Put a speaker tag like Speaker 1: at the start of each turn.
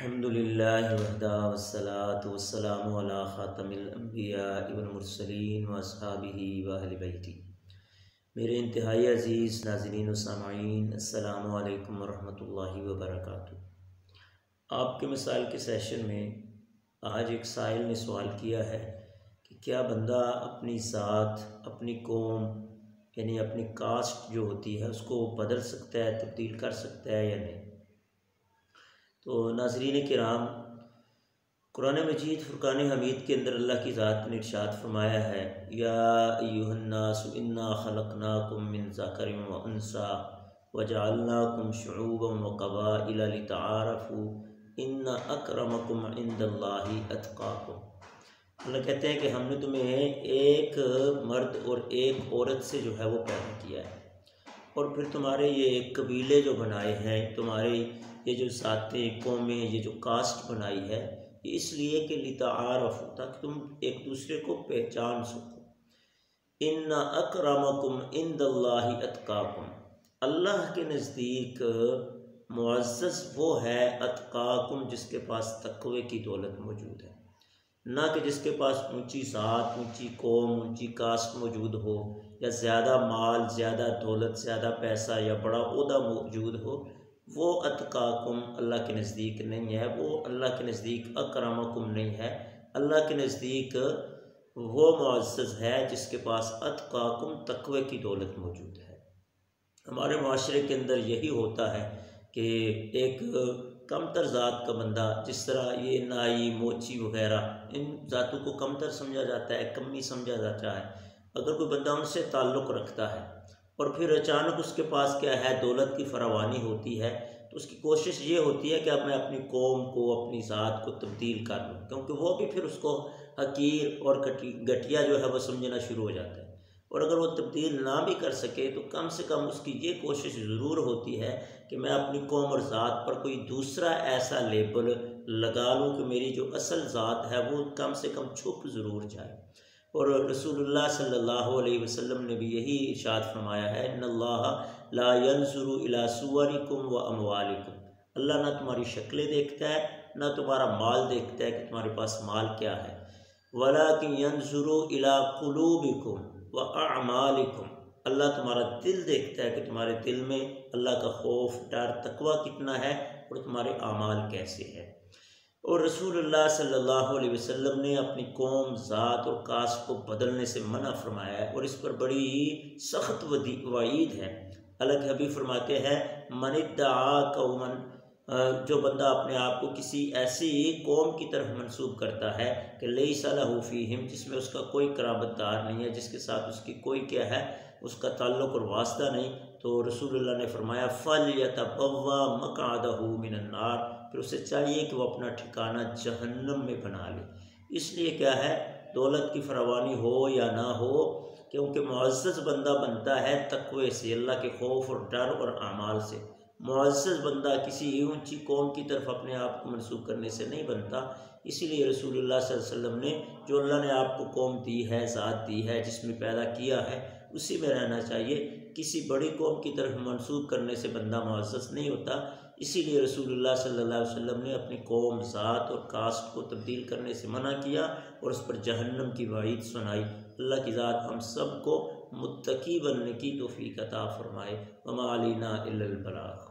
Speaker 1: الحمدللہ وحدہ والصلاة والسلام علی خاتم الانبیاء والمرسلین واصحابہ واہل بیتہ۔ میرے انتہائی عزیز ناظرین و سامعین، السلام علیکم ورحمۃ اللہ وبرکاتہ۔ آپ کے مسائل کے سیشن میں آج ایک سائل نے سوال کیا ہے کہ کیا بندہ اپنی ذات، اپنی قوم یعنی اپنی کاسٹ جو ہوتی ہے اس کو بدل سکتا ہے، تبدیل کر سکتا ہے یا نہیں؟ تو ناظرین کرام، قرآن مجید فرقان حمید کے اندر اللہ کی ذات نے ارشاد فرمایا ہے، یا ایھا الناس انا خلقناکم من ذکر و انثی وجعلناکم شعوبا وقبائل لتعارفوا ان اکرمکم عند اللہ اتقاکم۔ اللہ کہتے ہیں کہ ہم نے تمہیں ایک مرد اور ایک عورت سے جو ہے وہ پیدا کیا ہے، اور پھر تمہارے یہ ایک قبیلے جو بنائے ہیں، تمہارے یہ جو ذاتیں، قومیں، یہ جو کاسٹ بنائی ہے، یہ اس لیے کہ لتعارفوا، تاکہ تم ایک دوسرے کو پہچان سکو۔ ان اکرمکم عند اللہ اتقاکم، اللہ کے نزدیک معزز وہ ہے اتقاکم جس کے پاس تقوی کی دولت موجود ہے، نہ کہ جس کے پاس اونچی ذات، اونچی قوم، اونچی کاسٹ موجود ہو، یا زیادہ مال، زیادہ دولت، زیادہ پیسہ یا بڑا عہدہ موجود ہو۔ وہ اتقاکم اللہ کے نزدیک نہیں ہے، وہ اللہ کے نزدیک اکرمکم نہیں ہے۔ اللہ کے نزدیک وہ معزز ہے جس کے پاس اتقاکم تقوی کی دولت موجود ہے۔ ہمارے معاشرے کے اندر یہی ہوتا ہے کہ ایک کمتر ذات کا بندہ، جس طرح یہ نائی، موچی وغیرہ، ان ذاتوں کو کمتر سمجھا جاتا ہے، کمی سمجھا جاتا ہے۔ اگر کوئی بندہ ان سے تعلق رکھتا ہے اور پھر اچانک اس کے پاس کیا ہے، دولت کی فراوانی ہوتی ہے، تو اس کی کوشش یہ ہوتی ہے کہ اب میں اپنی قوم کو، اپنی ذات کو تبدیل کر لوں، کیونکہ وہ بھی پھر اس کو حقیر اور گھٹیا جو ہے وہ سمجھنا شروع ہو جاتا ہے۔ اور اگر وہ تبدیل نہ بھی کر سکے تو کم سے کم اس کی یہ کوشش ضرور ہوتی ہے کہ میں اپنی قوم اور ذات پر کوئی دوسرا ایسا لیبل لگا لوں کہ میری جو اصل ذات ہے وہ کم سے کم چھپ ضرور جائے۔ اور رسول اللہ صلی اللہ علیہ وسلم نے بھی یہی ارشاد فرمایا ہے، ان اللہ لا ينظر الى صورکم و اموالکم، اللہ نہ تمہاری شکلیں دیکھتا ہے، نہ تمہارا مال دیکھتا ہے کہ تمہارے پاس مال کیا ہے، ولکن ينظر الى قلوبکم و اعمالکم، اللہ تمہارا دل دیکھتا ہے کہ تمہارے دل میں اللہ کا خوف، ڈر، تقوی کتنا ہے اور تمہارے اعمال کیسے ہیں۔ اور رسول اللہ صلی اللہ علیہ وسلم نے اپنی قوم، ذات اور کاسٹ کو بدلنے سے منع فرمایا ہے، اور اس پر بڑی سخت وعید ہے۔ اللہ کے حبیب فرماتے ہیں، من ادعا قوما، جو بندہ اپنے آپ کو کسی ایسی قوم کی طرف منسوب کرتا ہے کہ لیس لہ فیہم، جس میں اس کا کوئی قرابت دار نہیں ہے، جس کے ساتھ اس کی کوئی کیا ہے، اس کا تعلق اور واسطہ نہیں، تو رسول اللہ نے فرمایا فَلْيَتَبَوَّأْ مَقْعَدَهُ مِنَ النَّارِ، پھر اسے چاہیے کہ وہ اپنا ٹھکانہ جہنم میں بنا لے۔ اس لیے کیا ہے، دولت کی فراوانی ہو یا نہ ہو، کیونکہ معزز بندہ بنتا ہے تقوی سے، اللہ کے خوف اور ڈر اور اعمال سے۔ معزز بندہ کسی اونچی قوم کی طرف اپنے آپ کو منسوب کرنے سے نہیں بنتا۔ اسی لیے رسول اللہ صلی اللہ علیہ وسلم نے، جو اللہ نے آپ کو قوم دی ہے، ذات دی ہے، جس میں پیدا کیا ہے، اسی میں رہنا چاہیے۔ کسی بڑی قوم کی طرف منسوب کرنے سے بندہ معزز نہیں ہوتا۔ اسی لیے رسول اللہ صلی اللہ علیہ وسلم نے اپنی قوم، ذات اور کاسٹ کو تبدیل کرنے سے منع کیا اور اس پر جہنم کی وعید سنائی۔ اللہ کی ذات ہم سب کو متقی بننے کی توفیق عطا فرمائے۔ وما علینا الا البلاغ۔